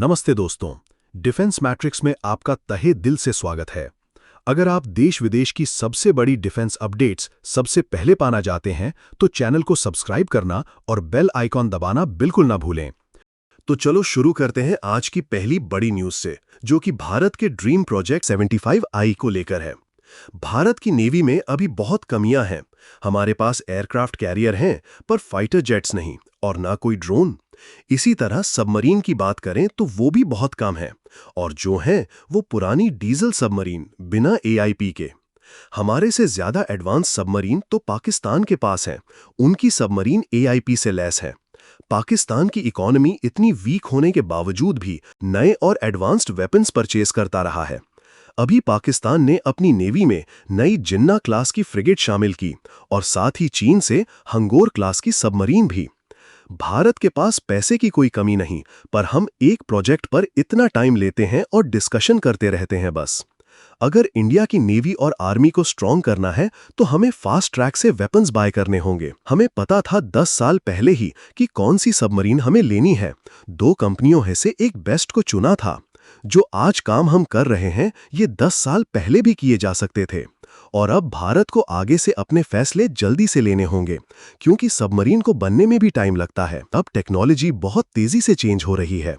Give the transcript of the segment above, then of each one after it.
नमस्ते दोस्तों, defence matrix में आपका तहे दिल से स्वागत है। अगर आप देश विदेश की सबसे बड़ी डिफेंस अपडेट्स सबसे पहले पाना चाहते हैं तो चैनल को सब्सक्राइब करना और बेल आइकॉन दबाना बिल्कुल ना भूलें। तो चलो शुरू करते हैं आज की पहली बड़ी न्यूज से, जो कि भारत के ड्रीम प्रोजेक्ट 75I को लेकर है। भारत की नेवी में अभी बहुत कमियां हैं। हमारे पास एयरक्राफ्ट कैरियर हैं, पर फाइटर जेट्स नहीं और ना कोई ड्रोन। इसी तरह सबमरीन की बात करें तो वो भी बहुत कम है, और जो हैं वो पुरानी डीजल सबमरीन बिना AIP के। हमारे से ज्यादा एडवांस सबमरीन तो पाकिस्तान के पास हैं, उनकी सबमरीन AIP से लैस है। पाकिस्तान की इकोनॉमी इतनी वीक होने के बावजूद भी नए और एडवांस्ड वेपन्स परचेज करता रहा है। अभी पाकिस्तान ने अपनी नेवी में नई जिन्ना क्लास की फ्रिगेट शामिल की और साथ ही चीन से हंगोर क्लास की सबमरीन भी। भारत के पास पैसे की कोई कमी नहीं, पर हम एक प्रोजेक्ट पर इतना टाइम लेते हैं और डिस्कशन करते रहते हैं बस। अगर इंडिया की नेवी और आर्मी को स्ट्रॉन्ग करना है तो हमें फास्ट ट्रैक से वेपन्स बाय करने होंगे। हमें पता था 10 साल पहले ही कि कौन सी सबमरीन हमें लेनी है। 2 कंपनियों में से एक बेस्ट को चुना था। जो आज काम हम कर रहे हैं ये 10 साल पहले भी किए जा सकते थे, और अब भारत को आगे से अपने फैसले जल्दी से लेने होंगे, क्योंकि सबमरीन को बनने में भी टाइम लगता है। अब टेक्नोलॉजी बहुत तेजी से चेंज हो रही है।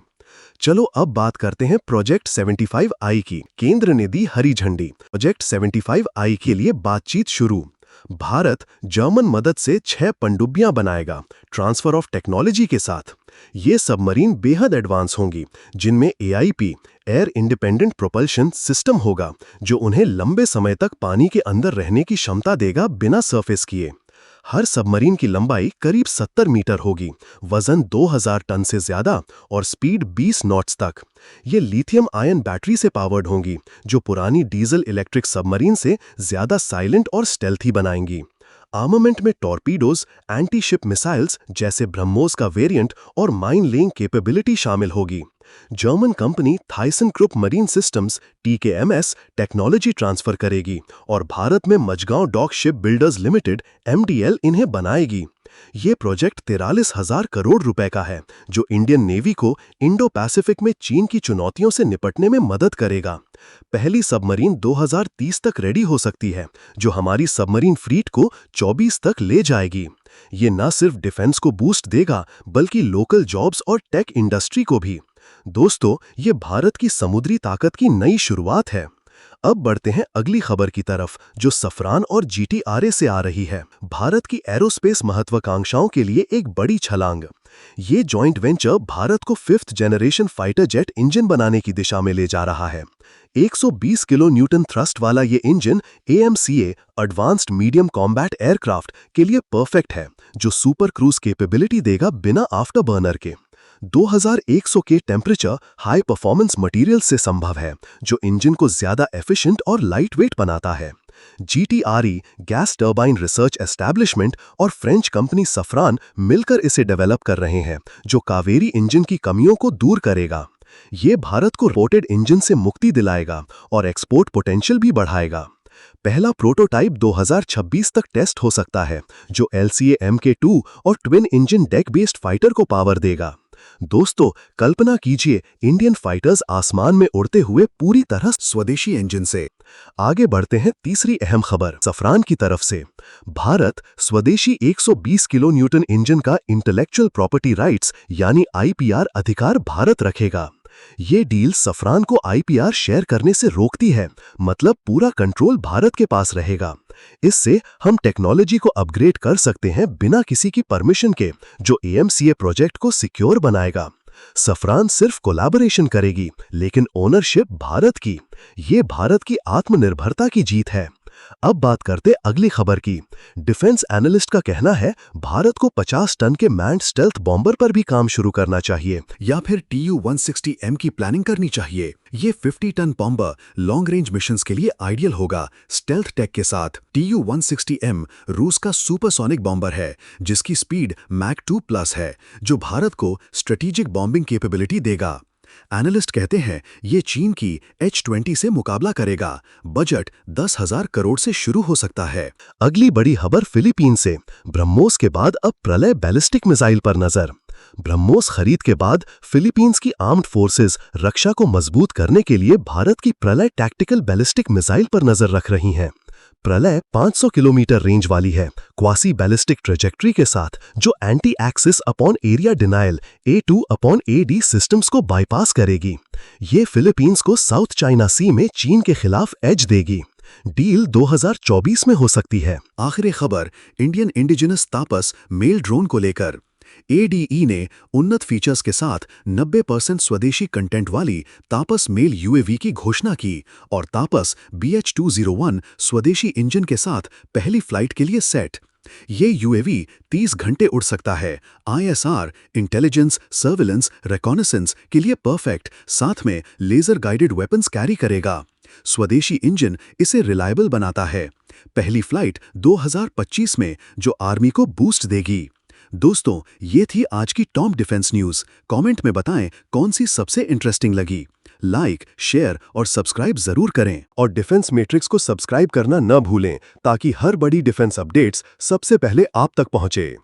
चलो अब बात करते हैं प्रोजेक्ट 75I की। केंद्र ने दी हरी झंडी। प्रोजेक्ट 75I के लिए बातचीत शुरू। भारत जर्मन मदद से 6 पनडुब्बियां बनाएगा, ट्रांसफर ऑफ टेक्नोलॉजी के साथ। ये सबमरीन बेहद एडवांस होंगी, जिनमें AIP air independent propulsion system होगा, जो उन्हें लंबे समय तक पानी के अंदर रहने की क्षमता देगा बिना सरफेस किए। हर सबमरीन की लंबाई करीब 70 मीटर होगी, वजन 2000 टन से ज्यादा और स्पीड 20 नॉट्स तक। ये लिथियम आयन बैटरी से पावर्ड होंगी, जो पुरानी डीजल इलेक्ट्रिक सबमरीन से ज्यादा साइलेंट और स्टेल्थी बनाएंगी। आर्मामेंट में टॉर्पीडोज, एंटी शिप मिसाइल्स जैसे ब्रह्मोस का वेरिएंट और माइन लेइंग कैपेबिलिटी शामिल होगी। German company Thyssen Krupp marine systems TKMS technology transfer करेगी और भारत में Mazagon dock shipbuilders limited MDL इन्हें बनाएगी। ये प्रोजेक्ट 43,000 करोड़ रुपए का है, जो इंडियन नेवी को इंडो पैसिफिक में चीन की चुनौतियों से निपटने में मदद करेगा। पहली सबमरीन 2030 तक रेडी हो सकती है, जो हमारी सबमरीन फ्लीट को 24 तक ले जाएगी। ये न सिर्फ डिफेंस को बूस्ट देगा, बल्कि लोकल जॉब्स और टेक इंडस्ट्री को भी। दोस्तों, ये भारत की समुद्री ताकत की नई शुरुआत है। अब बढ़ते हैं अगली खबर की तरफ, जो सफरान और GTRA से आ रही है। भारत की एरोस्पेस महत्वाकांक्षाओं के लिए एक बड़ी छलांग। ये जॉइंट वेंचर भारत को 5th generation fighter jet engine बनाने की दिशा में ले जा रहा है। 120 किलो न्यूटन थ्रस्ट वाला ये engine AMCA advanced medium combat aircraft के लिए परफेक्ट है, जो सुपर क्रूज कैपेबिलिटी देगा बिना आफ्टर बर्नर के। 2100 के टेम्परेचर हाई परफॉर्मेंस मटेरियल से संभव है, जो इंजन को ज्यादा एफिशिएंट और लाइट वेट बनाता है। GTRE gas turbine research establishment और फ्रेंच कंपनी सफरान मिलकर इसे डेवलप कर रहे हैं, जो कावेरी इंजन की कमियों को दूर करेगा। ये भारत को रोटेड इंजन से मुक्ति दिलाएगा और एक्सपोर्ट पोटेंशियल भी बढ़ाएगा। पहला प्रोटोटाइप 2026 तक टेस्ट हो सकता है, जो LCA Mk2 और twin engine deck based fighter को पावर देगा। दोस्तों, कल्पना कीजिए इंडियन फाइटर्स आसमान में उड़ते हुए पूरी तरह स्वदेशी इंजन से। आगे बढ़ते हैं तीसरी अहम खबर सफरान की तरफ से। भारत स्वदेशी 120 किलो न्यूटन इंजन का इंटेलेक्चुअल प्रॉपर्टी राइट्स यानी IPR अधिकार भारत रखेगा। ये डील सफरान को IPR शेयर करने से रोकती है, मतलब पूरा कंट्रोल भारत के पास रहेगा। इससे हम टेक्नोलॉजी को अपग्रेड कर सकते हैं बिना किसी की परमिशन के, जो AMCA प्रोजेक्ट को सिक्योर बनाएगा। सफरान सिर्फ कोलैबोरेशन करेगी, लेकिन ओनरशिप भारत की। ये भारत की आत्मनिर्भरता की जीत है। अब बात करते अगली खबर की। डिफेंस एनालिस्ट का कहना है भारत को 50 टन के मैन्ड स्टेल्थ बॉम्बर पर भी काम शुरू करना चाहिए, या फिर TU-160M की प्लानिंग करनी चाहिए। ये 50 ton bomber long range missions के लिए आइडियल होगा, स्टेल्थ टेक के साथ। TU-160M रूस का सुपरसोनिक बॉम्बर है, जिसकी स्पीड मैक 2+ है, जो भारत को स्ट्रेटेजिक बॉम्बिंग कैपेबिलिटी देगा। एनालिस्ट कहते हैं ये चीन की H-20 से मुकाबला करेगा। बजट 10,000 करोड़ से शुरू हो सकता है। अगली बड़ी खबर फिलीपीन से। ब्रह्मोस के बाद अब प्रलय बैलिस्टिक मिसाइल पर नजर। ब्रह्मोस खरीद के बाद फिलीपींस की आर्म्ड फोर्सेस रक्षा को मजबूत करने के लिए भारत की प्रलय टैक्टिकल बैलिस्टिक मिसाइल पर नजर रख रही हैं। प्रलय 500 किलोमीटर रेंज वाली है, क्वासी बैलिस्टिक ट्रेजेक्ट्री के साथ, जो anti axis upon area denial A2 upon AD systems को बाईपास करेगी। ये फिलीपींस को साउथ चाइना सी में चीन के खिलाफ एज देगी। डील 2024 में हो सकती है। आखिरी खबर इंडियन इंडिजिनस तापस मेल ड्रोन को लेकर। ADE ने उन्नत फीचर्स के साथ 90% स्वदेशी कंटेंट वाली तापस मेल UAV की घोषणा की और तापस BH-201 स्वदेशी इंजन के साथ पहली फ्लाइट के लिए सेट। ये UAV 30 घंटे उड़ सकता है। ISR इंटेलिजेंस, सर्विलेंस, रिकॉनेसेंस के लिए परफेक्ट, साथ में लेजर गाइडेड वेपन्स कैरी करेगा। स्वदेशी इंजन इसे रिलायबल बनाता है। पहली फ्लाइट 2025 में, जो आर्मी को बूस्ट देगी। दोस्तों, ये थी आज की टॉप डिफेंस न्यूज़। कमेंट में बताएं कौन सी सबसे इंटरेस्टिंग लगी। लाइक, शेयर और सब्सक्राइब जरूर करें। और डिफेंस मैट्रिक्स को सब्सक्राइब करना न भूलें ताकि हर बड़ी डिफेंस अपडेट्स सबसे पहले आप तक पहुंचे।